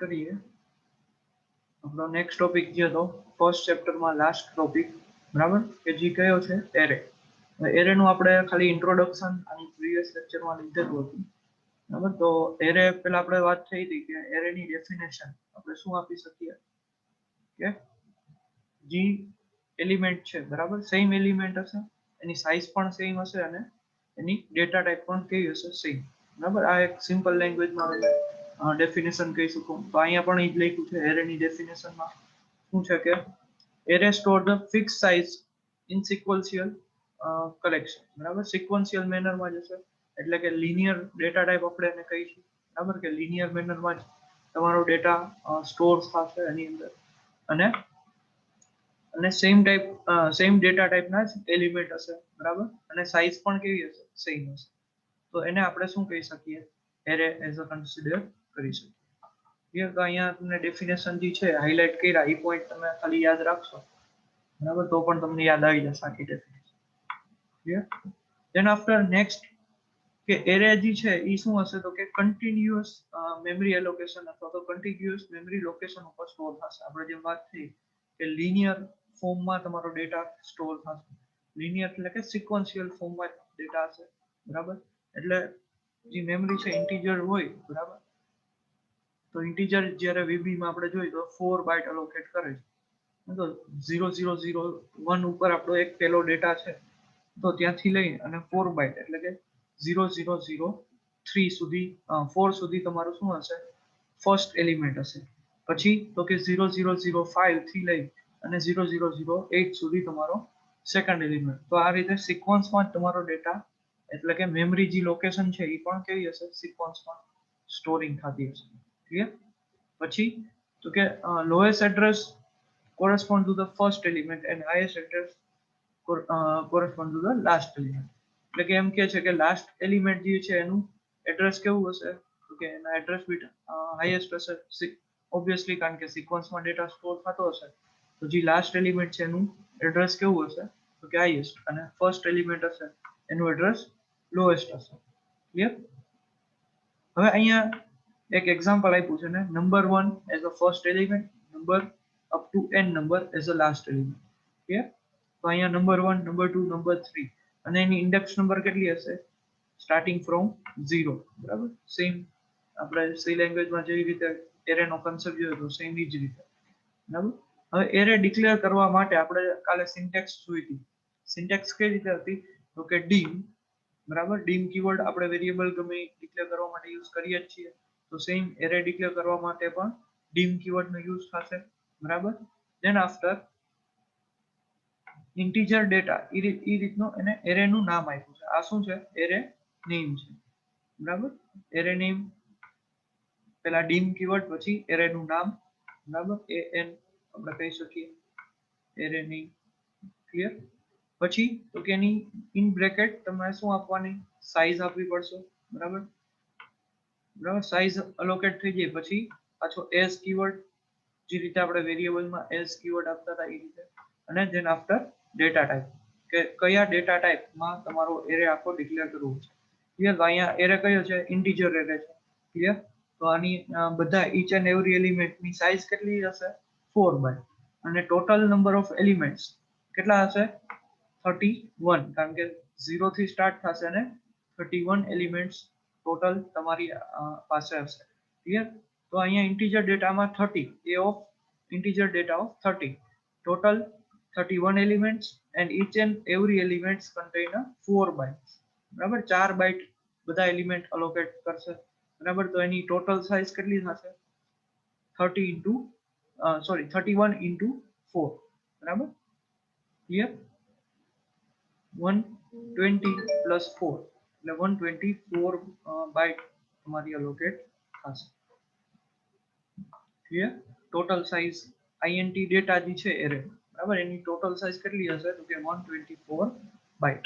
કરીએ આપણો next topic જે હતો ફર્સ્ટ ચેપ્ટરમાં લાસ્ટ ટોપિક બરાબર કે જે કયો છે એરે. એરે નું આપણે ખાલી ઇન્ટ્રોડક્શન અને પ્રીવિયસ લેક્ચરમાં લીધેલું હતું બરાબર. તો એરે પેલા આપણે વાત થઈ હતી કે એરેની ડેફિનેશન આપણે શું આપી શકીએ કે જે એલિમેન્ટ છે બરાબર સેમ એલિમેન્ટ હશે, એની સાઇઝ પણ સેમ હશે અને એની ડેટા ટાઈપ પણ કેવી હશે સેમ બરાબર. આ એક સિમ્પલ લેંગ્વેજમાં ડેફિનેશન કહી શકું તો અહીંયા પણ એ જ લખ્યું છે એરેની ડેફિનેશનમાં શું છે કે array store the fix size in sequential collection બરાબર. સિક્વન્શિયલ મેનરમાં જશે એટલે કે લિનિયર ડેટા ટાઈપ આપણે એને કહીશું બરાબર કે લિનિયર મેનરમાં જ તમારો ડેટા સ્ટોર થશે એની અંદર અને સેમ ડેટા ટાઈપના જ એલિમેન્ટ હશે બરાબર અને સાઇઝ પણ કેવી હશે સેમ હશે. તો એને આપણે શું કહી શકીએ એરે એઝ અ કન્સિડર કરી શકીએ. તો અહીંયા તમને ડેફિનેશન જે છે હાઇલાઇટ કર્યા એ પોઈન્ટ તમે ખાલી યાદ રાખશો બરાબર તો પણ તમને યાદ આવી જશે આખી definition. Clear. Than after next કે એરે જે છે એ શું હશે તો કે કન્ટિન્યુઅસ મેમરી એલોકેશન અથવા તો કન્ટિન્યુઅસ મેમરી લોકેશન ઉપર સ્ટોર થશે. આપણે જેમ વાત થઈ કે લિનિયર ફોર્મમાં તમારો ડેટા સ્ટોર થશે. લિનિયર એટલે કે સિક્વન્શિયલ ફોર્મમાં ડેટા હશે બરાબર. એટલે જે મેમરી છે ઇન્ટીજર હોય બરાબર તો ઇન્ટીજર જ્યારે વીબી માં આપણે જોઈએ તો 4 બાઇટ એલોકેટ કરે છે. તો 0001 ઉપર આપણો એક પેલો ડેટા છે તો ત્યાંથી લઈ અને 4 બાઇટ એટલે કે 0003 સુધી 4 સુધી તમારું શું હશે ફર્સ્ટ એલિમેન્ટ હશે. પછી તો કે 0005 થી લઈ અને 0008 સુધી તમારો સેકન્ડ એલિમેન્ટ. તો આ રીતે સિક્વન્સમાં તમારો ડેટા એટલે કે મેમરી જે લોકેશન છે એ પણ કેવી હશે સિક્વન્સમાં સ્ટોરિંગ થતી હશે. ક્લિયર. પછી તો કે lowest address correspond to the first element and highest address correspond to the last element. એટલે કે એમ કે છે કે લાસ્ટ એલિમેન્ટ જે છે એનું એડ્રેસ કેવું હશે તો કે એના એડ્રેસ બીટ હાઈએસ્ટ હશે ઓબ્વિયસલી કારણ કે સિક્વન્સમાં ડેટા સ્ટોર થતો હશે તો જે લાસ્ટ એલિમેન્ટ છે એનું એડ્રેસ કેવું હશે તો કે હાઈએસ્ટ અને ફર્સ્ટ એલિમેન્ટ હશે એનું એડ્રેસ લોએસ્ટ હશે. ક્લિયર. હવે અહીંયા એક એક્ઝામ્પલ આપ્યું છે ને number 1 as a first element, number up to n number as a last element. Clear. તો અહીંયા નંબર 1, નંબર 2, નંબર 3 અને એની ઇન્ડેક્સ નંબર કેટલી હશે સ્ટાર્ટિંગ ફ્રોમ 0 બરાબર. સેમ આપણે સી લેંગ્વેજમાં જેવી રીતે એરેનો કન્સેપ્ટ જોયો તો સેમ જ રીતે બરાબર. હવે એરે ડિક્લેર કરવા માટે આપણે કાલે સિન્ટેક્સ જોઈ હતી. સિન્ટેક્સ કઈ રીતે હતી તો કે ડીમ બરાબર. ડીમ કીવર્ડ આપણે વેરિયેબલ ગમે ડિક્લેર કરવા માટે યુઝ કરીએ જ છીએ તો સેમ એરે ડિક્લેર કરવા માટે પણ ડીમ કીવર્ડનો યુઝ થશે બરાબર. ધેન આફ્ટર ઇન્ટીજર ડેટા એ રીતનો એને એરેનું નામ આપ્યું છે. આ શું છે એરે નેમ છે બરાબર. એરે નેમ પેલા ડીમ કીવર્ડ પછી એરેનું નામ બરાબર એન આપણે કહી શકીએ એરે નેમ. ક્લિયર. પછી તો કે એની ઇન બ્રેકેટ તમારે શું આપવાની સાઈઝ આપવી પડશે બરાબર. સાઈઝ અલોકેટ થઈ જાય પછી પાછો એસ કીવર્ડ જે રીતે આપણે વેરિયેબલમાં એસ કીવર્ડ આપતા હતા એ રીતે અને ધેન આફ્ટર ડેટા ટાઈપ કે કયા ડેટા ટાઈપમાં તમારો એરે આખો ડિક્લેર કરવો છે. ક્લિયર. તો અહીંયા એરે કયો છે ઇન્ટીજર એરે છે. ક્લિયર. તો આની બધા ઈચ એન્ડ એવરી એલિમેન્ટની સાઈઝ કેટલી હશે 4 બાય અને ટોટલ નંબર ઓફ એલિમેન્ટ્સ કેટલા હશે 31 કારણ કે 0 થી સ્ટાર્ટ થશે અને 31 એલિમેન્ટ્સ ટોટલ તમારી પાસે હશે. ક્લિયર. તો અહીંયા ઇન્ટીજર ડેટામાં 30 એ of integer data of 30 total 31 elements and each and every elements contain a 4 bytes બરાબર. 4 બાઇટ બધા એલિમેન્ટ અલોકેટ કરશે બરાબર. તો એની ટોટલ સાઇઝ કેટલી થશે 31 into 4 બરાબર. ક્લિયર. 120 plus 4 એટલે 124 બાઇટ તમારી અલોકેટ થશે. Clear. Total size INT data જે છે એરે બરાબર એની ટોટલ સાઇઝ કેટલી હશે તો કે 124 બાઇટ.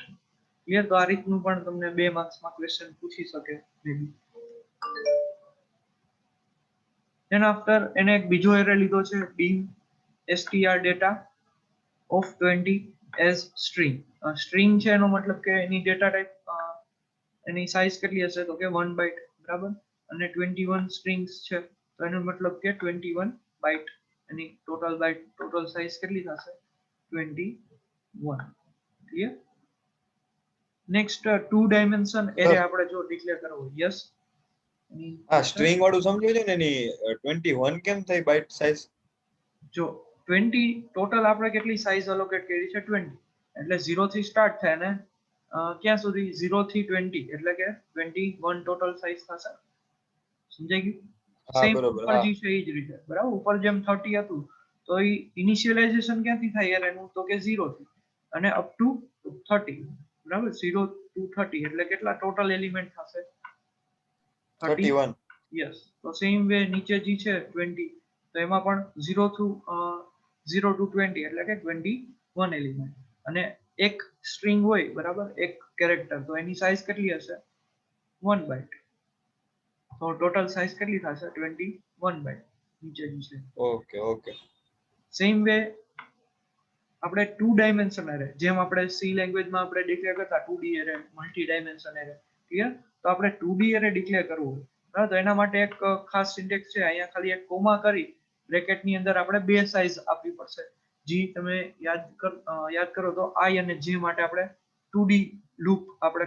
ક્લિયર. તો આ રીતનું પણ તમને 2 માર્ક્સમાં ક્વેશ્ચન પૂછી શકે મેબી. ધેન આફ્ટર એને એક બીજો એરે લીધો છે dim str data of 20 as string. String છે એનો મતલબ કે એની ડેટા ટાઈપ એની સાઇઝ કેટલી હશે તો કે 1 બાઇટ બરાબર અને 21 સ્ટ્રિંગ્સ છે તો એનો મતલબ કે 21 બાઇટ એની ટોટલ સાઇઝ કેટલી થશે 21. ક્લિયર. નેક્સ્ટ 2 ડાયમેન્શન એરે આપણે જો ડિક્લેર કરવો યસ હા સ્ટ્રિંગ વાળું સમજ્યું છે ને એની 21 કેમ થઈ બાઇટ સાઇઝ? જો 20 ટોટલ આપણે કેટલી સાઇઝ અલોકેટ કરી છે 20 એટલે 0 થી સ્ટાર્ટ થાય ને ક્યાં સુધી 0 થી 20 એટલે કે 21 ટોટલ સાઇઝ થશે. સમજાઈ ગયું. હા સેમ બરોબર. ઉપર હા જે છે એ જ રીતે બરાબર. ઉપર જેમ 30 હતું તો એ ઇનિશિયલાઇઝેશન ક્યાંથી થાય યાર એનું તો કે 0 થી અને અપ ટુ 30 બરાબર. 0 to 30 એટલે કેટલા ટોટલ એલિમેન્ટ થશે 31. યસ. તો સેમ વે નીચે જે છે 20 તો એમાં પણ 0 to 20 એટલે કે 21 એલિમેન્ટ અને એક સ્ટ્રિંગ હોય બરાબર એક કેરેક્ટર તો એની સાઇઝ કેટલી હશે 1 બાઇટ. તો ટોટલ સાઇઝ કેટલી થશે 21 બાઇટ નીચે જે છે. Okay okay. સેમ વે આપણે 2 ડાયમેન્શન એરે જેમ આપણે સી લેંગ્વેજમાં આપણે ડિક્લેર કરતા 2D array multi dimension array clear. તો આપણે 2D એરે ડિક્લેર કરવું હોય બરાબર તો એના માટે એક ખાસ સિન્ટેક્સ છે. અહીંયા ખાલી એક કોમા કરી બ્રેકેટની અંદર આપણે બે સાઇઝ આપવી પડશે. જી તમે યાદ કરો તો આઈ અને જે માટે આપણે 2D લૂપ આપણે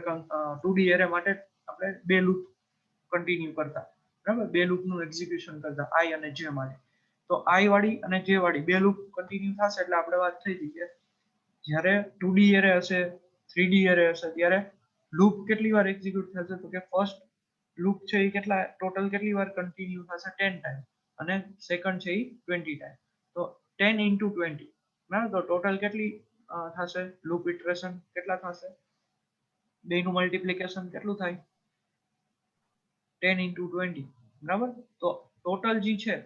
2D એરે માટે આપણે બે લૂપ કન્ટિન્યુ કરતા બરાબર. બે લૂપનું એક્ઝિક્યુશન કરતા આઈ અને જે માટે. તો આઈ વાળી અને જે વાળી બે લૂપ કન્ટિન્યુ થશે એટલે આપણે વાત થઈ ગઈ કે જ્યારે 2D એરે હશે 3D એરે હશે ત્યારે લૂપ કેટલી વાર એક્ઝિક્યુટ થશે તો કે ફર્સ્ટ લૂપ છે એ ટોટલ કેટલી વાર કન્ટિન્યુ થશે 10 ટાઈમ અને સેકન્ડ છે એ 20 ટાઈમ. તો 10 into 20 બરાબર. તો ટોટલ કેટલી થશે લૂપ ઇટરેશન કેટલા થશે બેનું મલ્ટીપ્લિકેશન કેટલું થાય 10 into 20 બરાબર. તો ટોટલ જે છે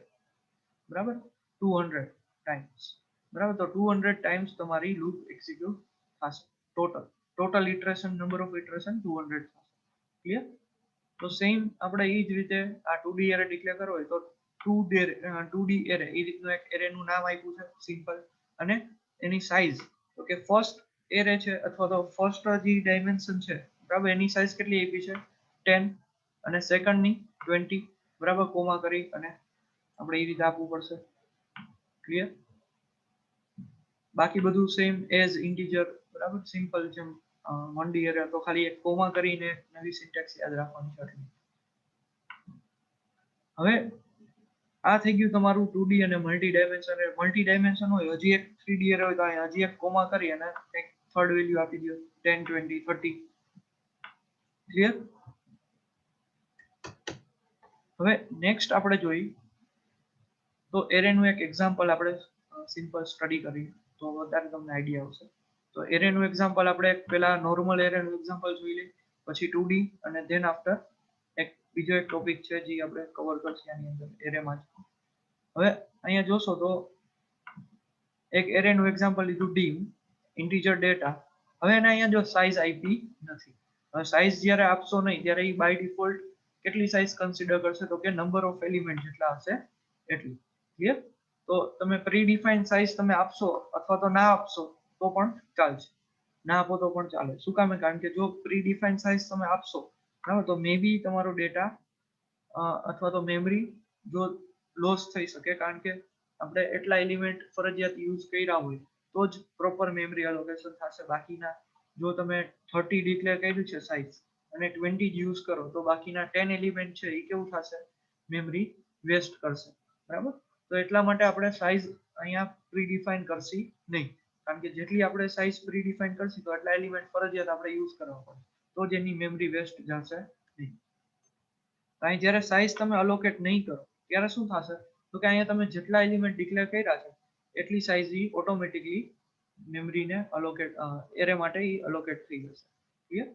બરાબર 200 ટાઈમ્સ બરાબર. તો 200 ટાઈમ્સ તમારી લૂપ એક્ઝિક્યુટ થશે total iteration number of iteration 200 થશે. ક્લિયર. તો સેમ આપણે એ જ રીતે આ 2D એરે ડિક્લેર કરવો હોય તો 2D એરે એ રીતનું એક એરેનું નામ આપ્યું છે સિમ્પલ અને એની સાઇઝ તો કે ફર્સ્ટ એરે છે અથવા તો ફર્સ્ટ જે ડાયમેન્શન છે બરાબર એની સાઇઝ કેટલી આપી છે 10 અને સેકન્ડ ની 20 બરાબર કોમા કરી અને આપણે એ રીતે આપવું પડશે. ક્લિયર. બાકી બધું સેમ એઝ ઇન્ટીજર બરાબર સિમ્પલ જેમ 1D એરે તો ખાલી એક કોમા કરીને નવી સિન્ટેક્સ યાદ રાખવાની છે. હવે આ થઈ ગયું તમારું 2D અને મલ્ટી ડાયમેન્શન હોય હજી એક 3D એરે હોય તો અહીંયા હજી એક કોમા કરી અને કંઈક થર્ડ વેલ્યુ આપી દો 10 20 30. ક્લિયર. હવે નેક્સ્ટ આપણે જોઈ તો એરેનું એક એક્ઝામ્પલ આપણે સિમ્પલ સ્ટડી કરીએ તો વધારે તમને આઈડિયા આવશે. તો એરેનું એક્ઝામ્પલ આપણે પહેલા નોર્મલ એરેનું એક્ઝામ્પલ જોઈ લઈએ પછી 2D અને ધેન આફ્ટર એક બીજો એક ટોપિક છે જે આપણે કવર કરશે આની અંદર એરેમાં. હવે અહીંયા જોશો તો એક એરેનું એક્ઝામ્પલ લીધું ડીમ ઇન્ટીજર ડેટા. હવે એને અહીંયા જો સાઇઝ આપી નથી. હવે સાઇઝ જ્યારે આપશો નહીં ત્યારે એ બાય ડિફોલ્ટ કેટલી સાઇઝ કન્સિડર કરશે તો કે નંબર ઓફ એલિમેન્ટ જેટલા હશે એટલી. ક્લિયર. તો તમે પ્રીડિફાઇન સાઇઝ તમે આપશો અથવા તો ના આપશો તો પણ ચાલશે. ના આપો તો પણ ચાલે. શું કામ? કારણ કે જો પ્રીડિફાઇન સાઇઝ તમે આપશો બરાબર તો મે બી તમારો ડેટા અથવા તો મેમરી જો લોસ થઈ શકે કારણ કે આપણે એટલા એલિમેન્ટ ફરજિયાત યુઝ કર્યા હોય તો જ પ્રોપર મેમરી એલોકેશન થશે. બાકીના જો તમે 30 ડિક્લેર કર્યું છે સાઇઝ અને 20 યુઝ કરો તો બાકીના 10 એલિમેન્ટ છે એ કેવું થશે મેમરી વેસ્ટ કરશે. બરાબર. તો એટલા માટે આપણે સાઇઝ અહીંયા પ્રીડિફાઇન કરશી નહીં કારણ કે જેટલી આપણે સાઇઝ પ્રીડિફાઇન કરશી તો એટલા એલિમેન્ટ ફરજિયાત આપણે યુઝ કરવા પડે તો જ એની મેમરી વેસ્ટ જશે નહીં. અહીં જ્યારે સાઇઝ તમે અલોકેટ નહીં કરો ત્યારે શું થશે તો કે અહીંયા તમે જેટલા એલિમેન્ટ ડિક્લેર કર્યા છે એટલી સાઇઝ ઓટોમેટિકલી મેમરીને અલોકેટ એરે માટે અલોકેટ થઈ જશે. ક્લિયર.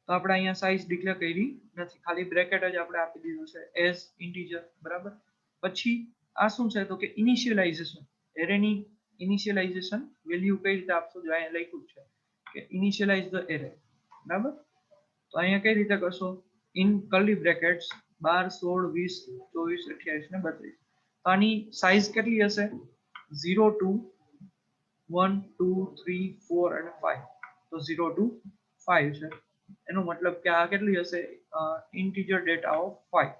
તો આપણે અહીંયા સાઇઝ ડિક્લેર કરી નથી ખાલી બ્રેકેટ જ આપણે આપી દીધું છે એઝ ઇન્ટીજર બરાબર. પછી આ શું છે તો કે ઇનિશિયલાઇઝેશન એરેની ઇનિશિયલાઇઝેશન વેલ્યુ કઈ રીતે આપશો જો અહીંયા લખ્યું છે કે ઇનિશિયલાઇઝ ધ એરે બરાબર. તો અહીંયા કઈ રીતે કરશો ઇન કર્લી બ્રેકેટ્સ 12 16 20 24 28 ને 32. તો આની સાઇઝ કેટલી હશે 0 to 1 2 3 4 અને 5. તો 0 to 5 છે એનો મતલબ કે આ કેટલી હશે ઇન્ટીજર ડેટા ઓફ 5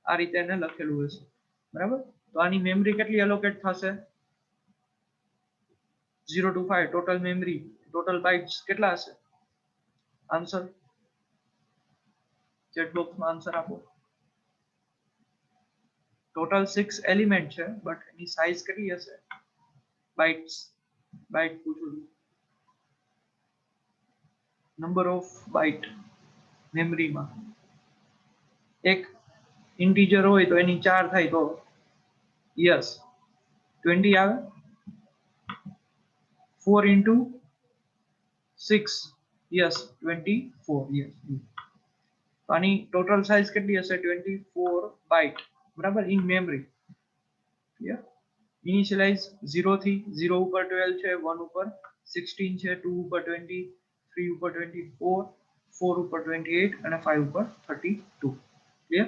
આ રીતે એને લખેલું હશે બરાબર. તો આની મેમરી કેટલી એલોકેટ થશે 0 to 5 total memory total bytes કેટલા હશે આન્સર ચેટ બોક્સમાં આન્સર આપો. ટોટલ 6 એલિમેન્ટ છે બટ એની સાઇઝ કેટલી હશે બાઇટ્સ બાઇટ પૂછું છું નંબર ઓફ બાઇટ મેમરીમાં એક ઇન્ટીજર હોય તો એની 4 થાય તો યસ 20 આવે 4 into 6 યસ 24 યસ. તો આની ટોટલ સાઇઝ કેટલી હશે 24 બાઇટ બરાબર ઇન મેમરી. ક્લિયર. ઇનિશિયલાઇઝ 0 થી 0 ઉપર 12 છે 1 ઉપર 16 છે 2 ઉપર 20 3 ઉપર 24 4 ઉપર 28 અને 5 ઉપર 32. ક્લિયર.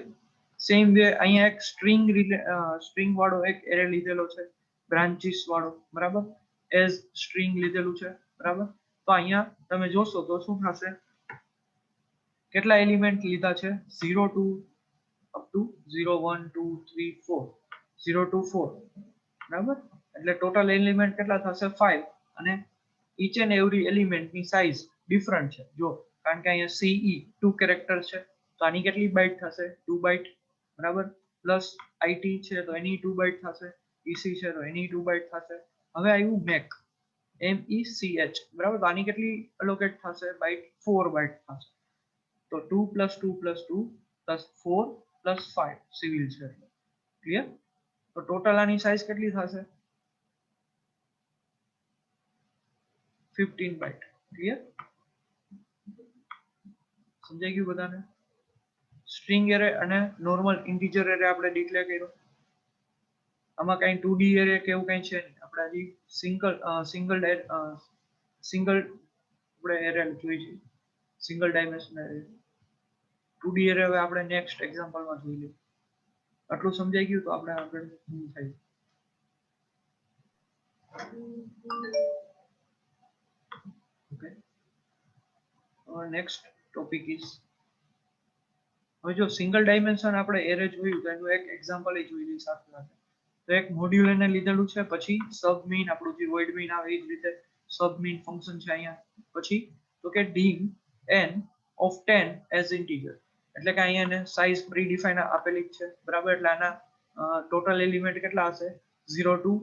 સેમ વે અહીંયા એક સ્ટ્રિંગ વાળો એક એરે લીધેલો છે બ્રાન્ચીસ વાળો બરાબર એઝ સ્ટ્રિંગ લીધેલું છે બરાબર. તો અહીંયા તમે જોશો તો શું થશે કેટલા એલિમેન્ટ લીધા છે 0 to up to 0 1 2 3 4 0 to 4 બરાબર. એટલે ટોટલ એલિમેન્ટ કેટલા થશે 5 અને ઈચ એન્ડ એવરી એલિમેન્ટની સાઇઝ ડિફરન્ટ છે જો કારણ કે અહીંયા CE 2 કેરેક્ટર છે તો આની કેટલી બાઇટ થશે 2 બાઇટ બરાબર. પ્લસ IT છે તો એની 2 બાઇટ થશે EC છે તો એની 2 બાઇટ થશે. હવે આવ્યું MECH બરાબર. તો આની કેટલી એલોકેટ થશે બાઇટ 4 બાઇટ થશે તો 2 + 2 + 2 + 4 + 5 સિવિલ છે ક્લિયર. તો ટોટલ આની સાઇઝ કેટલી થશે 15 બાઇટ. ક્લિયર. સમજાઈ ગયું બધાને. સ્ટ્રિંગ એરે અને નોર્મલ ઇન્ટીજર એરે આપણે ડિક્લેર કર્યો. આમાં કઈ 2D એરે કે એવું કઈ છે નહીં આપણે હજી સિંગલ આપણે એરે જોઈ છે single dimensional array. 2D array હવે આપણે નેક્સ્ટ એક્ઝામ્પલમાં જોઈ લઈએ. આટલું સમજાઈ ગયું તો આપણે આગળ મૂવ થાય. ઓકે નેક્સ્ટ ટોપિક ઇઝ હવે જો સિંગલ ડાયમેન્શન આપણે એરે જોયું તો એનું એક એક્ઝામ્પલ જોઈ લઈએ સાથે સાથે. તો એક મોડ્યુલ એને લીધેલું છે પછી સબમીન આપણું જે વોઇડ મીન આવે એ જ રીતે સબમીન ફંક્શન છે અહીંયા પછી તો કે dim n of 10 as integer એટલે કે અહીંયા એને સાઇઝ પ્રી ડિફાઇન આપેલી છે બરાબર. એટલે આના ટોટલ એલિમેન્ટ કેટલા હશે 0 to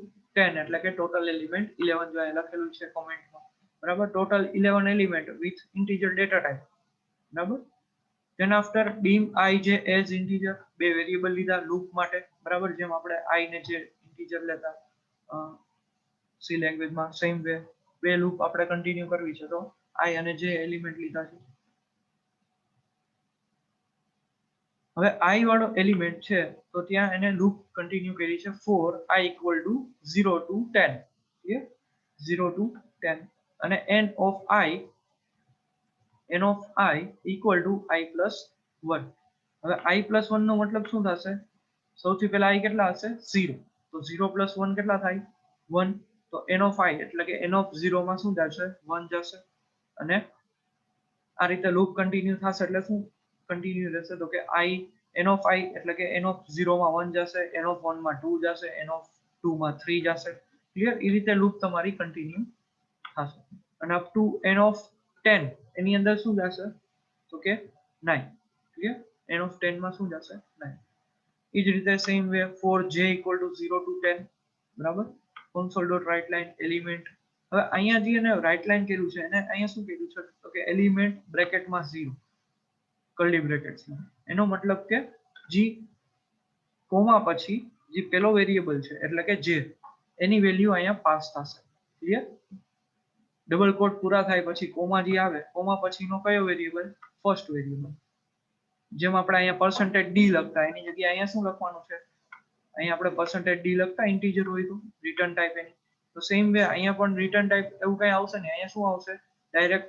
10 એટલે કે ટોટલ એલિમેન્ટ 11 જો અહીંયા લખેલું છે કોમેન્ટમાં બરાબર. Total 11 element with integer data type બરાબર. then after dim I જે as integer બે વેરીએબલ લીધા લૂપ માટે બરાબર જેમ આપણે I ને જે ઇન્ટીજર લેતા સી લેંગ્વેજમાં સેમ વે બે લૂપ આપણે કન્ટિન્યુ કરવી છે તો I અને જે એલિમેન્ટ લીધા છે. હવે I વાળો એલિમેન્ટ છે તો ત્યાં એને લૂપ કન્ટિન્યુ કરી છે for I = 0 to 10 clear 0 to 10 અને n of I equal to I plus 1. હવે I plus 1 નો મતલબ શું થશે સૌથી પહેલા I કેટલા હશે 0 તો 0 plus 1 કેટલા થાય 1 તો n of I એટલે કે n of 0 માં શું જશે 1 જશે અને આ રીતે લૂપ કન્ટિન્યુ થશે એટલે શું કન્ટિન્યુ રહેશે તો કે I n of I એટલે કે n of 0 માં 1 જશે n of 1 માં 2 જશે n of 2 માં 3 જશે ક્લિયર. એ રીતે લૂપ તમારી કન્ટિન્યુ થશે અને અપ ટુ n of 10 એની અંદર શું જશે તો કે 9 ક્લિયર. n of 10 માં શું જશે 9. એ જ રીતે same way for j = 0 to 10 બરાબર console.writeLine એલિમેન્ટ. હવે અહીંયા જે એને રાઇટ લાઇન કર્યું છે એને અહીંયા શું કર્યું છે તો કે એલિમેન્ટ બ્રેકેટમાં 0 કર્લી બ્રેકેટ્સમાં એનો મતલબ કે જી કોમા પછી જે પેલો વેરીએબલ છે એટલે કે j એની વેલ્યુ અહીંયા પાસ થશે ક્લિયર. ડબલ કોટ પૂરા થાય પછી કોમા જે આવે કોમા પછીનો કયો વેરીએબલ ફર્સ્ટ વેરીએબલ જેમ આપણે અહીંયા %d લખતા એની જગ્યાએ અહીંયા શું લખવાનું છે અહીંયા આપણે %d લખતા ઇન્ટીજર હોય તો રિટર્ન ટાઈપ એની તો સેમ વે અહીંયા પણ રિટર્ન ટાઈપ એવું કઈ આવશે ને અહીંયા શું આવશે ડાયરેક્ટ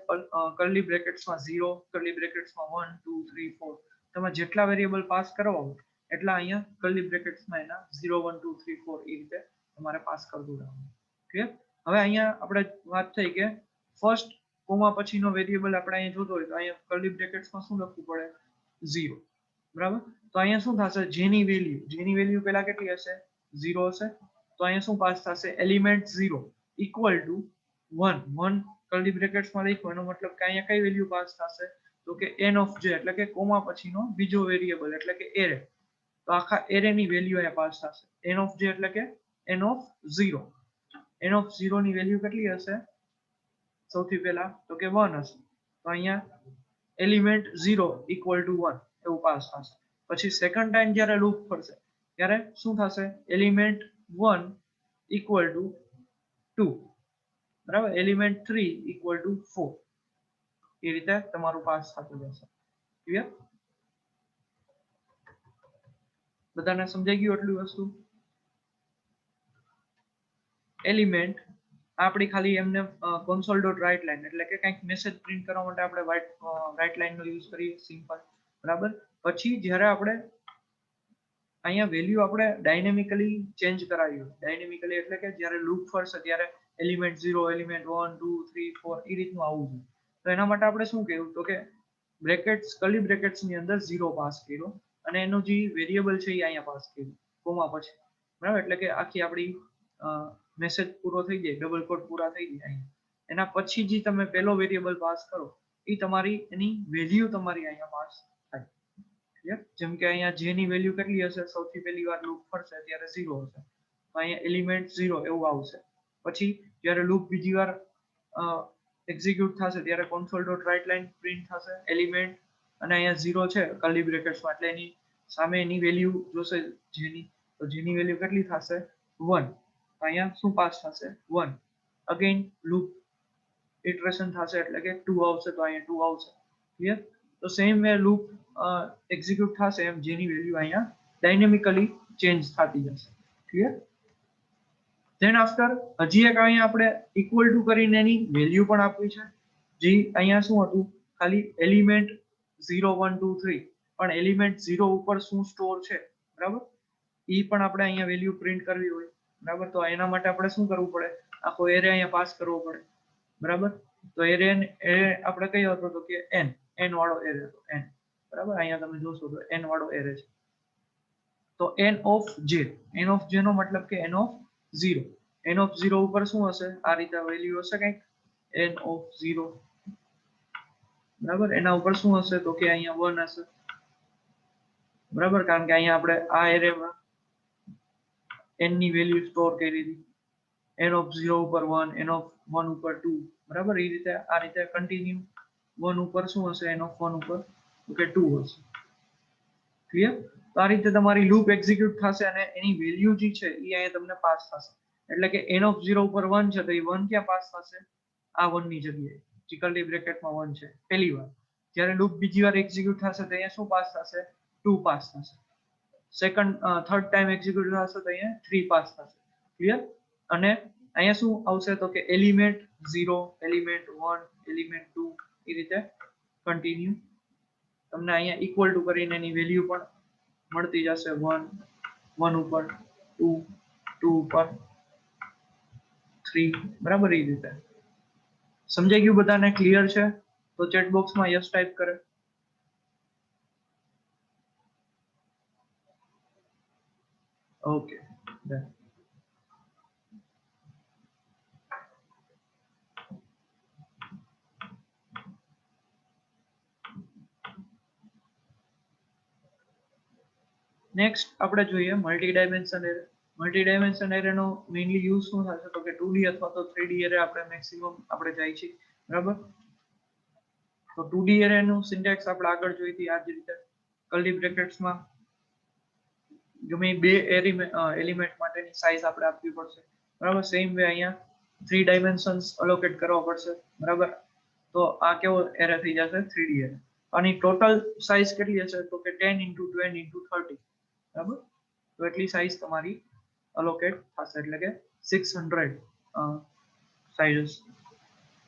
કર્લી બ્રેકેટ્સમાં 0 કર્લી બ્રેકેટ્સમાં 1 2 3 4 તમે જેટલા વેરીએબલ પાસ કરવા હોય એટલા અહીંયા કર્લી બ્રેકેટ્સમાં એના 0 1 2 3 4 એ રીતે તમારે પાસ કરવું રહેવાનું ક્લિયર. હવે અહીંયા આપણે વાત થઈ કે ફર્સ્ટ કોમા પછીનો વેરીએબલ આપણે અહીંયા જોતો હોય તો અહીંયા કર્લી બ્રેકેટ્સમાં શું લખવું પડે 0 બરાબર. તો અહીંયા શું થશે, જેની વેલ્યુ પહેલા કેટલી હશે, 0 હશે. તો અહીંયા શું પાસ થશે, એલિમેન્ટ 0 ઇક્વલ ટુ 1 કર્લી બ્રેકેટ્સમાં લખ્યું, એનો મતલબ કે અહીંયા કઈ વેલ્યુ પાસ થશે, તો કે n ઓફ j એટલે કે કોમા પછીનો બીજો વેરિયેબલ એટલે કે એરે. તો આખા એરે ની વેલ્યુ અહીંયા પાસ થશે. n ઓફ j એટલે કે n ઓફ 0. n ઓફ 0 ની વેલ્યુ કેટલી હશે, સૌથી પહેલા તો કે 1 હશે. તો અહીંયા એલિમેન્ટ 0 ઇક્વલ ટુ 1 એવું પાસ થશે. પછી સેકન્ડ ટાઈમ જ્યારે લૂપ ફરશે ત્યારે શું થશે, એલિમેન્ટ 1 ઇક્વલ ટુ 2, બરાબર, એલિમેન્ટ 3 ઇક્વલ ટુ 4. એ રીતે તમારું પાસ થતું જશે. ક્લિયર? બધાને સમજાઈ ગયું એટલું વસ્તુ? એલિમેન્ટ આપણી ખાલી એમને console dot write line એટલે કે કંઈક મેસેજ પ્રિન્ટ કરવા માટે આપણે રાઇટ લાઇન નો યુઝ કરીએ, સિમ્પલ, બરાબર. પછી જ્યારે આપણે અહીંયા વેલ્યુ આપણે ડાયનેમિકલી ચેન્જ કરાવી હોય, ડાયનેમિકલી એટલે કે જ્યારે લૂપ ફરશે ત્યારે એલિમેન્ટ 0, એલિમેન્ટ 1, 2, 3, 4 એ રીતનું આવવું જોઈએ. તો એના માટે આપણે શું કહ્યું, તો કે બ્રેકેટ્સ, કર્લી બ્રેકેટ્સ ની અંદર 0 પાસ કર્યો અને એનો જે વેરિયેબલ છે એ અહીંયા પાસ કર્યું કોમા પછી, બરાબર. એટલે કે આખી આપણી મેસેજ પૂરો થઈ જાય, ડબલ કોટ પૂરા થઈ જાય અહીંયા. એના પછી જે તમે પહેલો વેરિયેબલ પાસ કરો એ તમારી એની વેલ્યુ તમારી અહીંયા પાસ થાય. ક્લિયર? જેમ કે અહીંયા j ની વેલ્યુ કેટલી હશે, સૌથી પહેલી વાર લૂપ ફરશે ત્યારે 0 હશે, તો અહીંયા એલિમેન્ટ 0 એવું આવશે. પછી જ્યારે લૂપ બીજી વાર એક્ઝિક્યુટ થશે ત્યારે console dot write line print થશે, એલિમેન્ટ અને અહીંયા 0 છે કર્લી બ્રેકેટ્સમાં એટલે એની સામે એની વેલ્યુ જોશે જેની, તો જેની વેલ્યુ કેટલી થશે, 1. અહીંયા શું પાસ થશે, 1. અગેન લૂપ ઇટરેશન થશે એટલે કે 2 આવશે, તો અહીંયા 2 આવશે. ક્લિયર? તો સેમ વે લૂપ એક્ઝિક્યુટ થશે એમ જેની વેલ્યુ અહીંયા ડાયનેમિકલી ચેન્જ થતી જશે. ક્લિયર? ધેન આફ્ટર હજી એક અહીંયા આપણે ઇક્વલ ટુ કરીને એની વેલ્યુ પણ આપવી છે. જે અહીંયા શું હતું, ખાલી એલિમેન્ટ 0, 1, 2, 3, પણ એલિમેન્ટ 0 ઉપર શું સ્ટોર છે, બરાબર, એ પણ આપણે અહીંયા વેલ્યુ પ્રિન્ટ કરવી હોય, બરાબર. તો એના માટે આપણે શું કરવું પડે, આખો એરે અહીંયા પાસ કરવો પડે, બરાબર. તો એરે આપણે કયો હતો, તો કે n વાળો એરે હતો, n, બરાબર. અહીંયા તમે જોશો તો n વાળો એરે છે. તો n ઓફ j નો મતલબ કે n ઓફ 0. n ઓફ 0 ઉપર શું હશે, આ રીતે વેલ્યુ હશે કંઈક n ઓફ 0, બરાબર. એના ઉપર શું હશે, તો કે અહીંયા 1 હશે, બરાબર. કારણ કે અહીંયા આપણે આ એરેમાં n ની વેલ્યુ સ્ટોર કરી દીધી. n ઓફ 0 ઉપર 1, n ઓફ 1 ઉપર 2, બરાબર. એ રીતે આ રીતે કન્ટિન્યુ 1 ઉપર શું હશે, n ઓફ 1 ઉપર તો કે 2 હશે. ક્લિયર? તો આ રીતે તમારી લૂપ એક્ઝિક્યુટ થશે અને એની વેલ્યુ જે છે એ અહીંયા તમને પાસ થશે. એટલે કે n ઓફ 0 ઉપર 1 છે તો એ 1 ક્યાં પાસ થશે, આ 1 ની જગ્યાએ, જે કર્લી બ્રેકેટમાં 1 છે પહેલી વાર. જ્યારે લૂપ બીજી વાર એક્ઝિક્યુટ થશે તો અહીંયા શું પાસ થશે, 2 પાસ થશે. થર્ડ ટાઈમ એક્ઝિક્યુટ થશે તો અહીંયા 3 પાસ થશે. ક્લિયર? અને અહીંયા શું આવશે, તો કે એલિમેન્ટ 0, એલિમેન્ટ 1, એલિમેન્ટ 2 એ રીતે કન્ટિન્યુ તમને અહીંયા ઇક્વલ ટુ કરીને એની વેલ્યુ પણ મળતી જશે. 1 ઉપર 2, 2 ઉપર 3, બરાબર. એ રીતે સમજાઈ ગયું બધાને? ક્લિયર છે? તો ચેટ બોક્સમાં યસ ટાઈપ કરે. Okay, done. નેક્સ્ટ આપણે જોઈએ multi dimension array. Multi dimension એરેનો મેઇનલી યુઝ શું થશે, તો કે 2D અથવા તો 3D એરે આપણે મેક્સિમમ આપણે જાય છે, બરાબર. તો 2D એરેનું સિન્ટેક્સ આપણે આગળ જોઈ હતી આ જ રીતે, કર્લી બ્રેકેટ્સમાં ગમે બે એલિમેન્ટ માટેની સાઇઝ આપણે આપવી પડશે, બરાબર. સેમ વે અહીંયા 3 ડાયમેન્શન્સ અલોકેટ કરવા પડશે, બરાબર. તો આ કેવો એરે થઈ જશે, 3D એરે. આની ટોટલ સાઇઝ કેટલી હશે, તો કે 10 × 20 × 30, બરાબર. તો એટલી સાઇઝ તમારી અલોકેટ થશે, એટલે કે 600 સાઇઝ.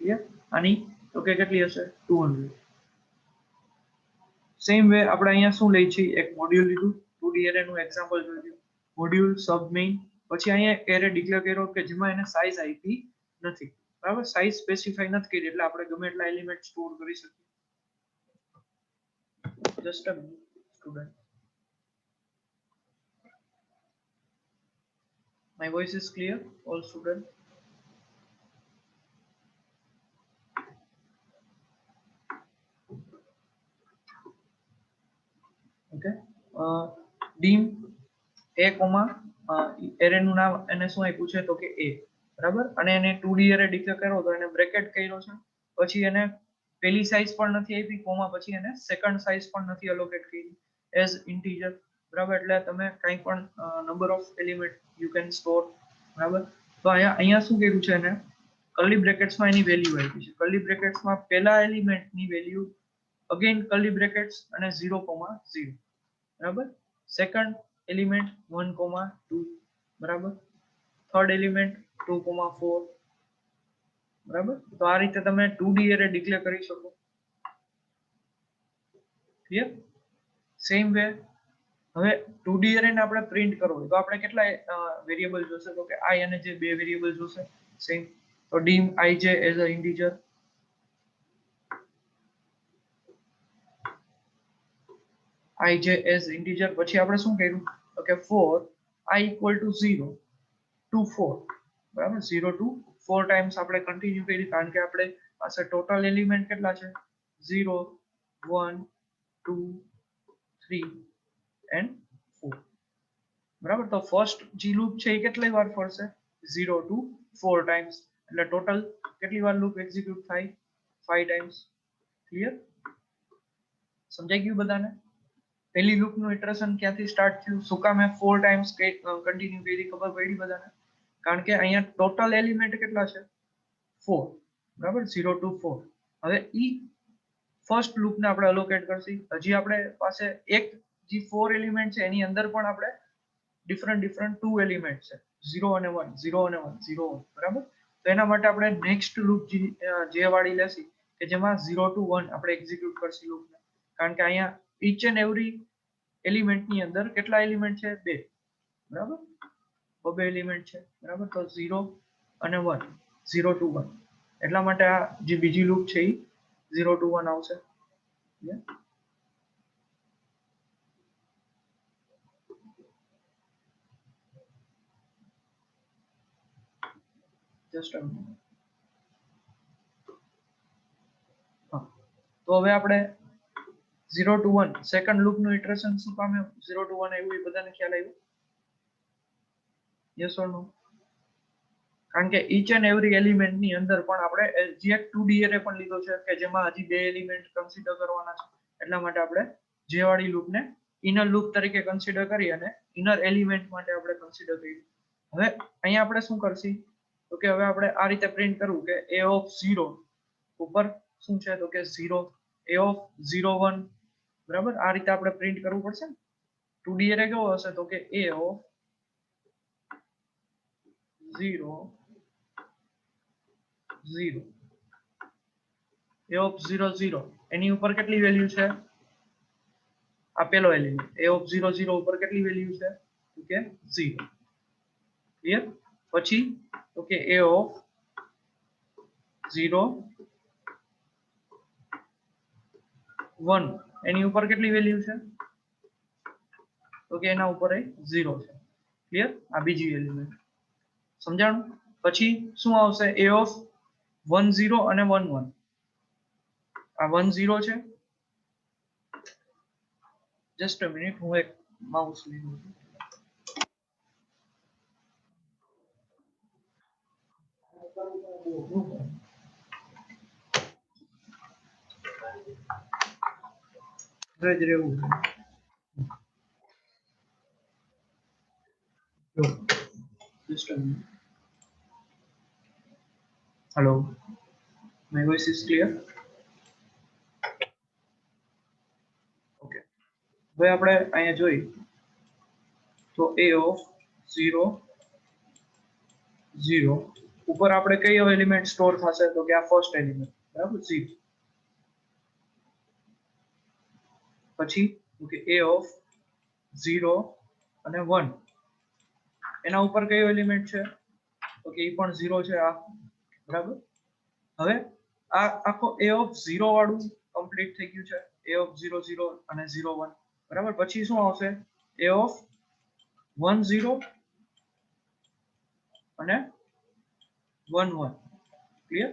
ક્લિયર? આની તો કે કેટલી હશે, 200. સેમ વે આપણે અહીંયા શું લઈ છીએ, એક મોડ્યુલ લીધું, 2D એરે નું એક્ઝામ્પલ જોયું, મોડ્યુલ, સબ મેઇન. પછી અહીંયા એરે ડિક્લેર કર્યો કે જેમાં એને સાઇઝ આપી નથી, બરાબર. સાઇઝ સ્પેસિફાઈ નથી કરી એટલે આપણે ગમે એટલા એલિમેન્ટ સ્ટોર કરી શકીએ. Just a minute. student? My voice is clear, all student? Okay. Dim a comma array નું નામ એને શું આપ્યું છે તો કે a, બરાબર, અને એને 2D એરે ડિક્લેર કર્યો તો એને બ્રેકેટ કર્યો છે, પછી એને પહેલી સાઈઝ પણ નથી આપી કોમા, પછી એને સેકન્ડ સાઈઝ પણ નથી અલોકેટ કરી એઝ ઇન્ટીજર, બરાબર, એટલે તમે કંઈ પણ number of element you can store, બરાબર. તો અહીંયા શું કર્યું છે, એને કર્લી બ્રેકેટ્સમાં એની વેલ્યુ આપી છે. કર્લી બ્રેકેટ્સમાં પહેલા એલિમેન્ટની વેલ્યુ અગેન કર્લી બ્રેકેટ્સ અને 0,0, બરાબર, સેકન્ડ એલિમેન્ટ 1,2, બરાબર, થર્ડ એલિમેન્ટ 2,4, બરાબર. તો આ રીતે તમે 2D એરે ડિક્લેર કરી શકો. ક્લિયર? સેમ વે હવે 2D એરે ને આપણે પ્રિન્ટ કરવો હોય તો આપણે કેટલા વેરિયેબલ જોશે, તો કે i અને j બે વેરિયેબલ જોશે. સેમ, તો dim ij as a integer, ij as integer. પછી આપણે શું કર્યું તો કે for I equal to 0 to 4, બરાબર, 0 to 4 ટાઈમ્સ આપણે કન્ટિન્યુ કરી, કારણ કે આપણે પાસે ટોટલ એલિમેન્ટ કેટલા છે, 0 1 2 3 and 4, બરાબર. તો ફર્સ્ટ જી લૂપ છે એ કેટલી વાર ફરશે, 0 to 4 ટાઈમ્સ, એટલે ટોટલ કેટલી વાર લૂપ એક્ઝિક્યુટ થાય, 5 ટાઈમ્સ. ક્લિયર? સમજાઈ ગયું બધાને? પહેલી લૂપનું ઇટરેશન ક્યાંથી સ્ટાર્ટ થયું, શું કામ 4 ટાઈમ્સ કન્ટિન્યુ કરી, ખબર પડી બધાને? કારણ કે અહીંયા ટોટલ એલિમેન્ટ કેટલા છે, 4, બરાબર, 0 to 4. હવે ઈ ફર્સ્ટ લૂપને આપણે અલોકેટ કરશી. હજી આપણે પાસે એક જે 4 એલિમેન્ટ છે એની અંદર પણ આપણે ડિફરન્ટ 2 એલિમેન્ટ છે, 0 અને 1, 0 અને 1, 0 1, બરાબર. તો એના માટે આપણે નેક્સ્ટ લૂપ જે વાળી લેશી કે જેમાં 0 to 1 આપણે એક્ઝિક્યુટ કરશી લૂપને, કારણ કે અહીંયા ઈચ એન્ડ એવરી એલિમેન્ટની અંદર કેટલા એલિમેન્ટ છે, 2, બરાબર, બે એલિમેન્ટ છે, બરાબર. તો 0 અને 1, 0 to 1, એટલા માટે આ જે બીજી લૂપ છે એ 0 to 1 આવશે. Just a minute. તો હવે આપણે 0 to 1 સેકન્ડ લૂપનું ઇટરેશન શું કામ 0 to 1 આવ્યું એ બધાને ખ્યાલ આવ્યો? યસ ઓર નો? કારણ કે ઈચ એન્ડ એવરી એલિમેન્ટની અંદર પણ આપણે જે એક 2D એરે પણ લીધો છે કે જેમાં હજી બે એલિમેન્ટ કન્સિડર કરવાના છે, એટલા માટે આપણે જે વાળી લૂપને ઇનર લૂપ તરીકે કન્સિડર કરી અને ઇનર એલિમેન્ટ માટે આપણે કન્સિડર કર્યું. હવે અહીંયા આપણે શું કરશી તો કે હવે આપણે આ રીતે પ્રિન્ટ કરવું કે a of 0 ઉપર શું છે તો કે 0, a of 0 1, બરાબર, આ રીતે આપણે પ્રિન્ટ કરવું પડશે ને. 2D એરે કેવો હશે તો કે a of 0 0, a of 0 0, એની ઉપર કેટલી વેલ્યુ છે, આ પેલો એલિમેન્ટ a of 0 0 ઉપર કેટલી વેલ્યુ છે તો કે 0. ક્લિયર? પછી તો કે a of 0 1, એની ઉપર કેટલી વેલ્યુ છે તો કે એના ઉપર 0 છે. ક્લિયર? આ બીજી એલિમેન્ટ સમજાણું? પછી શું આવશે, a of 1 0 અને 1 1, આ 1 0 છે. જસ્ટ અ મિનિટ, હું એક માઉસ લઈ લઉં છું. જ રહેવું just a minute. Hello, my voice is clear? Okay. હવે આપણે અહીંયા જોઈ તો a of 0 0 ઉપર આપણે કયો એલિમેન્ટ સ્ટોર થશે તો કે આ ફર્સ્ટ એલિમેન્ટ, બરાબર, 0. પછી ઓકે a of 0 અને 1, એના ઉપર કયો એલિમેન્ટ છે તો કે એ પણ 0 છે, આ, બરાબર. હવે આ આખો a of 0 વાળું કમ્પ્લીટ થઈ ગયું છે, a of 0 0 અને 0 1. બરાબર. પછી શું આવશે? a of 1 0 અને 1 1. ક્લિયર?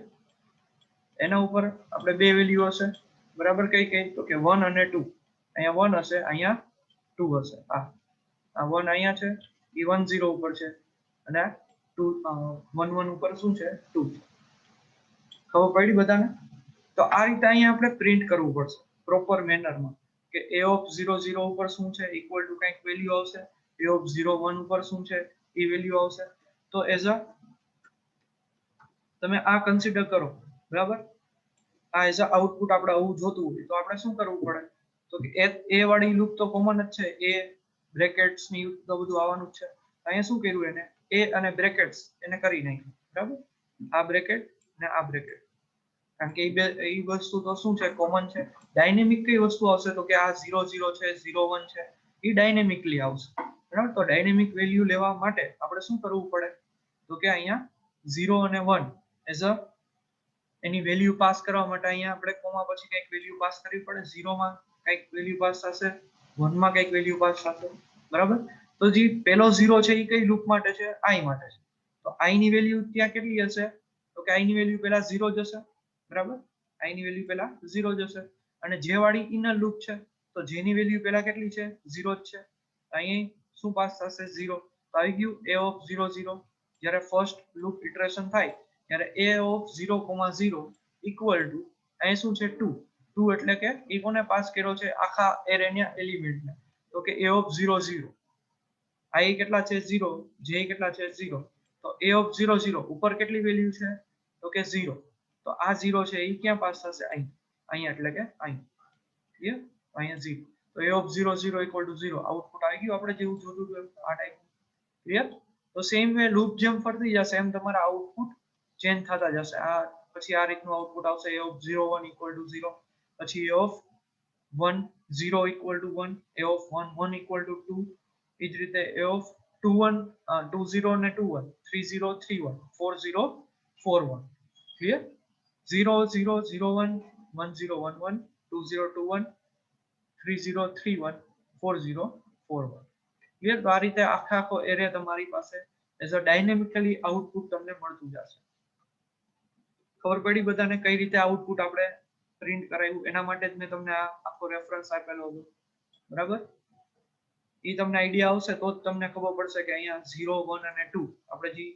એના ઉપર આપણે બે વેલ્યુ હશે, બરાબર. કઈ કઈ? તો કે 1 અને 2. અહીંયા 1 હશે, અહીંયા 2 હશે. આ 1 અહીંયા છે, એ 1 0 ઉપર છે, અને 2 1 1 ઉપર શું છે? 2. ખબર પડી બધાને? તો આ રીતે અહીંયા આપણે પ્રિન્ટ કરવું પડશે પ્રોપર મેનરમાં, કે a of 0 0 ઉપર શું છે ઇક્વલ ટુ કંઈક વેલ્યુ આવશે, a of 0 1 ઉપર શું છે એ વેલ્યુ આવશે. તો એઝ અ તમે આ કન્સિડર કરો, બરાબર. આ એઝ અ આઉટપુટ આપણે આવું જોતું હોય તો આપણે શું કરવું પડે? તો કે એ વાળી લૂપ તો કોમન જ છે, એ બ્રેકેટ્સ ની તો બધું આવવાનું જ છે. અહીંયા શું કર્યું? એને એ અને બ્રેકેટ્સ એને કરી નાખ્યું, બરાબર. આ બ્રેકેટ ને આ બ્રેકેટ, કારણ કે એ વસ્તુ તો શું છે? કોમન છે. ડાયનેમિક કઈ વસ્તુ આવશે? તો કે આ 0 0 છે, 0 1 છે, એ ડાયનેમિકલી આવશે, બરાબર. તો ડાયનેમિક વેલ્યુ લેવા માટે આપણે શું કરવું પડે? તો કે અહીંયા 0 અને 1 as a any value pass કરવા માટે અહીંયા આપણે કોમા પછી કંઈક વેલ્યુ પાસ કરવી પડે. 0 માં કંઈક વેલ્યુ પાસ થશે, 1 માં કંઈક વેલ્યુ પાસ થશે, બરાબર. તો જે પેલો 0 છે એ કઈ લૂપ માટે છે? i માટે છે. તો i ની વેલ્યુ ત્યાં કેટલી હશે? તો કે i ની વેલ્યુ પહેલા 0 જ હશે, બરાબર. i ની વેલ્યુ પહેલા 0 જ હશે. અને જે વાળી ઇનર લૂપ છે, તો જેની વેલ્યુ પહેલા કેટલી છે? 0 જ છે. અહીં શું પાસ થશે? 0. તો આવી ગયું a of 0 0. જ્યારે ફર્સ્ટ લૂપ ઇટરેશન થાય ત્યારે a of 0, 0 ઇક્વલ ટુ અહીં શું છે? 2. 2 એટલે કે એ કોને પાસ કર્યો છે? આખા એરેના એલિમેન્ટને. તો કે a of 0 0. i કેટલા છે? 0. j કેટલા છે? 0. તો a of 0 0 ઉપર કેટલી વેલ્યુ છે? તો કે 0. તો આ 0 છે એ ક્યાં પાસ થશે? અહીં. અહીંયા એટલે કે અહીં. ક્લિયર? અહીંયા 0. તો a of 0 0 equal to 0 output આવી ગયું આપણે જેવું જોતું હતું આ ટાઈપ. ક્લિયર? તો સેમ વે લૂપ જેમ ફરતી જશે એમ તમારા આઉટપુટ ચેન્જ થતા જશે. આ પછી આ રીતનું આઉટપુટ આવશે, a of 0 1 ઇક્વલ ટુ 0, પછી a of 1 0 equal to 1, a of 1 1 equal to 2. એ જ રીતે a of 2 1 2 0 અને 2 1 3 0 3 1 4 0 4 1. ક્લિયર? 0 0 0 1 1 0 1 1 2 0 2 1 3 0 3 1 4 0 4 1. ક્લિયર? તો આ રીતે આખો એરે તમારી પાસે એઝ અ ડાયનેમિકલી આઉટપુટ તમને મળતું જશે. ખબર પડી બધાને કઈ રીતે આઉટપુટ આપણે પ્રિન્ટ કરાવ્યું? એના માટે જ મેં તમને આ આખો રેફરન્સ આપેલો હતો, બરાબર. એ તમને આઈડિયા આવશે તો જ તમને ખબર પડશે કે અહીંયા 0 1 અને 2 આપણે જે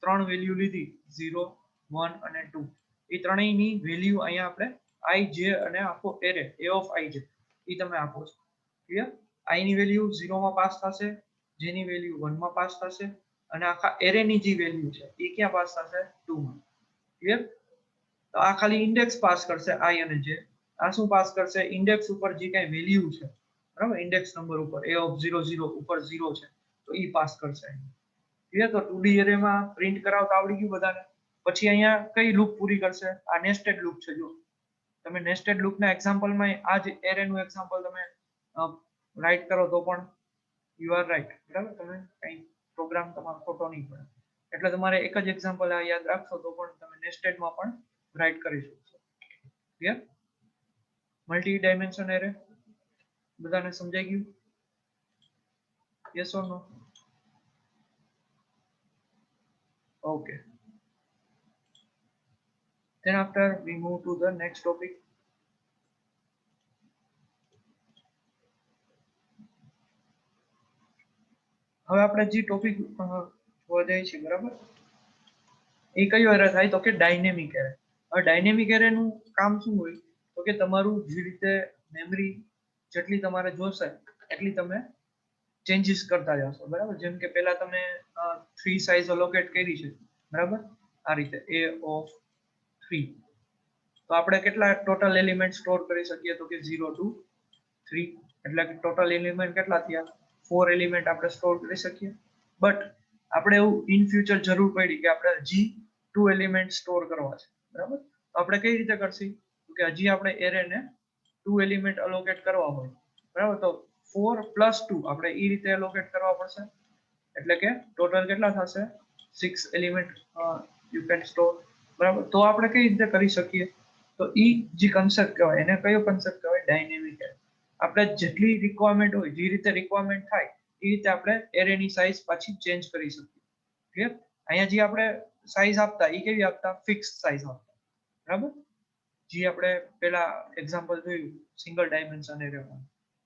ત્રણ વેલ્યુ લીધી, 0 1 અને 2, એ ત્રણેયની વેલ્યુ અહીંયા આપણે i j અને આખો array a of i j એ તમે આપો છો. ક્લિયર? i ની વેલ્યુ 0 માં પાસ થશે, j ની વેલ્યુ 1 માં પાસ થશે, અને આખા એરે ની જે વેલ્યુ છે એ ક્યાં પાસ થશે? 2 માં. ક્લિયર? તો આ ખાલી ઇન્ડેક્સ પાસ કરશે i અને j. આ શું પાસ કરશે? ઇન્ડેક્સ ઉપર જે કઈ વેલ્યુ છે, બરાબર. ઇન્ડેક્સ નંબર ઉપર a of 0 0 ઉપર 0 છે તો ઈ પાસ કરશે. ક્લિયર? તો 2D એરેમાં પ્રિન્ટ કરાવતા આવડી ગયું બધાને. પછી અહીંયા કઈ લૂપ પૂરી કરશે? આ નેસ્ટેડ લૂપ છે. જો તમે નેસ્ટેડ લૂપના એક્ઝામ્પલમાં આ જ એરેનું એક્ઝામ્પલ તમે રાઈટ કરો તો પણ યુ આર રાઈટ, બરાબર. તમે કઈ પ્રોગ્રામ તમારો ખોટો નહીં પડે. એટલે તમારે એક જ એક્ઝામ્પલ આ યાદ રાખશો તો પણ તમે નેસ્ટેડમાં પણ રાઈટ કરી શકશો. ક્લિયર? મલ્ટી ડાયમેન્શન એરે બધાને સમજાઈ ગયું? Yes or no? Okay. Then after we move to the next topic. હવે આપણે જે ટોપિક જોવા જઈએ છીએ, બરાબર, એ કયો એરે થાય? તો કે ડાયનેમિક એરે. હવે ડાયનેમિક એરેનું કામ શું હોય? તો કે તમારું જે રીતે મેમરી જેટલી તમારે જોશે એટલી તમે ચેન્જીસ કરતા જશો, બરાબર. જેમ કે પહેલા તમે 3 સાઇઝ અલોકેટ કરી છે, બરાબર. આ રીતે a of 3. તો આપણે કેટલા ટોટલ એલિમેન્ટ સ્ટોર કરી શકીએ? તો કે 0 to 3. એટલે કે ટોટલ એલિમેન્ટ કેટલા થયા? 4 એલિમેન્ટ આપણે સ્ટોર કરી શકીએ. બટ આપણે એવું ઇન ફ્યુચર જરૂર પડી કે આપણે હજી 2 એલિમેન્ટ સ્ટોર કરવા છે, બરાબર. તો આપણે કઈ રીતે કરશું? તો કે હજી આપણે એરેને 2 એલિમેન્ટ અલોકેટ કરવા હોય, બરાબર. તો 4 + 2 આપણે એ રીતે અલોકેટ કરવા પડશે. એટલે કે ટોટલ કેટલા થશે? 6 એલિમેન્ટ યુ કેન સ્ટોર, બરાબર. તો આપણે કઈ રીતે કરી શકીએ? તો ઈ જે કન્સેપ્ટ કહેવાય એને કયો કન્સેપ્ટ કહેવાય? Dynamic array. આપણે જેટલી રિક્વાયરમેન્ટ હોય, જે રીતે રિક્વાયરમેન્ટ થાય એ રીતે આપણે એરેની સાઇઝ પાછી ચેન્જ કરી શકીએ. ક્લિયર? અહીંયા જે આપણે સાઇઝ આપતા એ કેવી આપતા? ફિક્સ સાઇઝ આપતા. બરાબર? જે આપણે પેલા એક્ઝામ્પલ જોયું સિંગલ ડાયમેન્શન એરેમાં,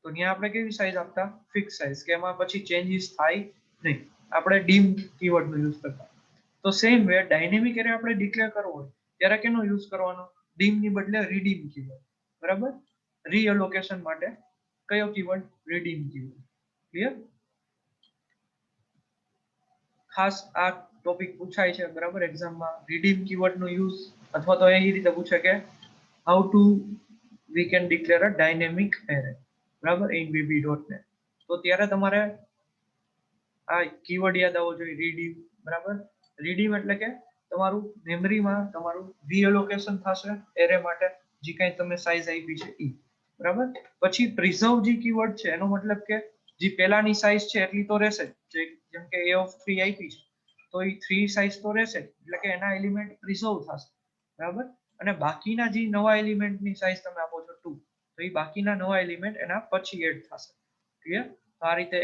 તો ત્યાં આપણે કેવી સાઇઝ આપતા? ફિક્સ સાઇઝ, કે એમાં પછી ચેન્જીસ થાય નહીં. આપણે ડીમ કીવર્ડનો યુઝ કરતા. તો સેમ વે ડાયનેમિક એરે આપણે ડિક્લેર કરવો હોય ત્યારે કેનો યુઝ કરવાનો? ડીમની બદલે રીડીમ કીવર્ડ. બરાબર? રીઅલોકેશન માટે કયો કીવર્ડ? Redeem keyword. ક્લિયર? ખાસ આ ટોપિક પૂછાય છે બરાબર એક્ઝામમાં, રીડીમ કીવર્ડનો યુઝ, અથવા તો એ રીતે પૂછે કે how to we can declare a dynamic array, બરાબર, ઇન VB.NET. તો ત્યારે તમારે આ કીવર્ડ યાદ આવવો જોઈએ, રીડીમ. બરાબર? રીડીમ એટલે કે તમારું મેમરીમાં તમારું રીઅલોકેશન થશે એરે માટે, જે કાંઈ તમે સાઇઝ આપી છે એ. બરાબર? પછી પ્રિઝર્વ જે કીવર્ડ છે એનો મતલબ કે જે પહેલાની સાઇઝ છે એટલી તો રહેશે જ, જેમ કે a of 3 આપી છે તો એ 3 સાઇઝ તો રહેશે, એટલે કે એના એલિમેન્ટ પ્રિઝર્વ થશે. બરાબર? અને બાકીના જે નવા એલિમેન્ટની સાઇઝ તમે આપો છો 2, તો એ બાકીના નવા એલિમેન્ટ એના પછી એડ થશે. ક્લિયર? તો આ રીતે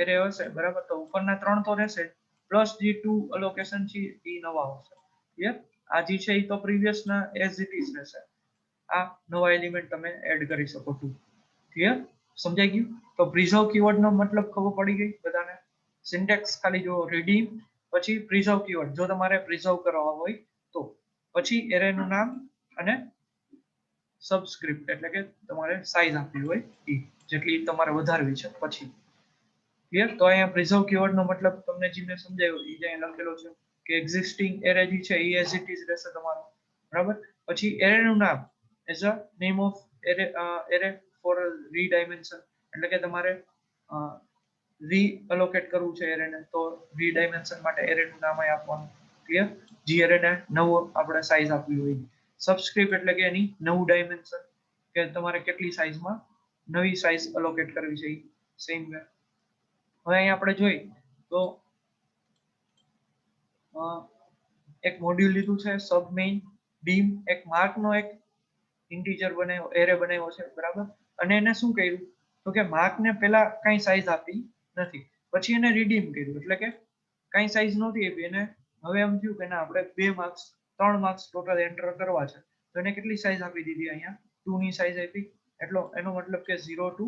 એરે હશે. બરાબર? તો ઉપરના 3 તો રહેશે, પ્લસ જે 2 અલોકેશન છે એ નવા આવશે. ક્લિયર? આ જે છે એ તો પ્રીવિયસ ના એઝ ઇટ ઇઝ રહેશે. આ નવા એલિમેન્ટ તમે એડ કરી શકો છો. ક્લિયર? સમજાઈ ગયું? તો પ્રિઝર્વ કીવર્ડ નો મતલબ ખબર પડી ગઈ બધાને? સિન્ટેક્સ ખાલી જો રીડીમ, પછી પ્રિઝર્વ કીવર્ડ જો તમારે પ્રિઝર્વ કરવા હોય તો, પછી એરેનું નામ અને સબસ્ક્રિપ્ટ એટલે કે તમારે સાઇઝ આપવી હોય એ, જેટલી તમારે વધારવી છે પછી. ક્લિયર? તો અહીંયા પ્રિઝર્વ કીવર્ડ નો મતલબ તમને જે મેં સમજાવ્યો એ જે અહીં લખેલો છે કે એક્ઝિસ્ટિંગ એરે જે છે એ એઝ ઇટ ઇઝ રહેશે તમારો. બરાબર? પછી એરેનું નામ as a name of array for redimension, એટલે કે તમારે રીઅલોકેટ કરવું છે એરેને, તો રીડાયમેન્શન માટે એરેનું નામ અહીં આપવાનું. ક્લિયર? જે એરેને નવો આપણે સાઇઝ આપવી હોય. સબસ્ક્રિપ્ટ એટલે કે એની નવું ડાયમેન્શન, કે તમારે કેટલી સાઇઝમાં નવી સાઇઝ અલોકેટ કરવી છે. સેમ વે હવે અહીં આપણે જોઈ તો એક મોડ્યુલ લીધું છે સબ મેઇન ડીમ, એક માર્કનો એક ઇન્ટીજર બનાવ્યો, એરે બનાવ્યો છે. બરાબર? અને એને શું કર્યું? તો કે માર્કને પહેલા કઈ સાઇઝ આપી નથી, પછી એને રીડીમ કર્યું, એટલે કે કઈ સાઇઝ નહોતી આપી એને, હવે એમ થયું કે ના આપણે 2 માર્ક્સ 3 માર્ક્સ ટોટલ એન્ટર કરવા છે, તો એને કેટલી સાઇઝ આપી દીધી? અહીંયા 2 ની સાઇઝ આપી. એટલો એનો મતલબ કે 0 to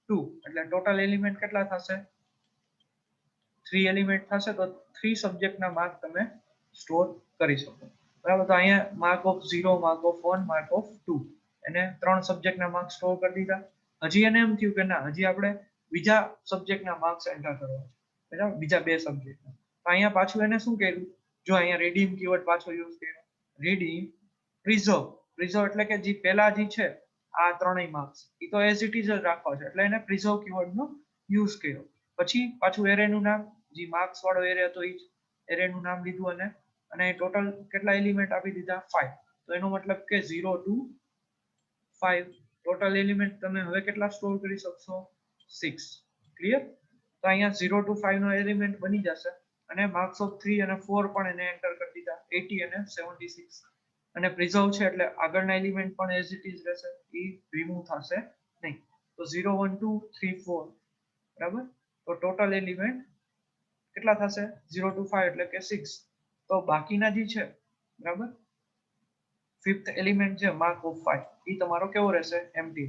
2, એટલે ટોટલ એલિમેન્ટ કેટલા થશે? 3 એલિમેન્ટ થશે. તો 3 સબ્જેક્ટના માર્ક તમે સ્ટોર કરી શકો. બરાબર? તો અહીંયા mark of 0, mark of 1, mark of 2, એને 3 સબ્જેક્ટના માર્ક સ્ટોર કરી દીધા. હજી એને એમ થયું કે ના હજી આપણે બીજા સબ્જેક્ટના માર્ક્સ એન્ટર કરવા છે. બરાબર? બીજા 2 સબ્જેક્ટના. તો અહીંયા પાછું એને શું કર્યું? જો અહીંયા રીડીમ કીવર્ડ પાછો યુઝ કર્યો. Redeem preserve. પ્રિઝર્વ એટલે કે જે પહેલા જે છે આ ત્રણેય માર્ક્સ એ તો એઝ ઇટ ઇઝ જ રાખવા છે, એટલે એને પ્રિઝર્વ કીવર્ડનો યુઝ કર્યો. પછી પાછું એરેનું નામ, જે માર્ક્સ વાળો એરે હતો એ જ એરેનું નામ લીધું, અને ટોટલ કેટલા એલિમેન્ટ આપી દીધા? 5. તો એનો મતલબ કે 0 to 5 ટોટલ એલિમેન્ટ તમે હવે કેટલા સ્ટોર કરી શકશો? 6. ક્લિયર? તો અહીંયા 0 to 5 નો એલિમેન્ટ બની જશે, અને માર્ક્સ ઓફ 3 અને 4 પણ એને એન્ટર કરી દીધા, 80 અને 76. અને પ્રિઝર્વ છે એટલે આગળના એલિમેન્ટ પણ એઝ ઇટ ઇઝ રહેશે, એ રિમૂવ થશે નહીં. તો 0 1 2 3 4. બરાબર? તો ટોટલ એલિમેન્ટ કેટલા થશે? 0 to 5 એટલે કે 6. તો બાકીના જે છે, બરાબર, 5th એલિમેન્ટ છે માર્ક ઓફ 5, એ તમારો કેવો રહેશે? એમ્પ્ટી.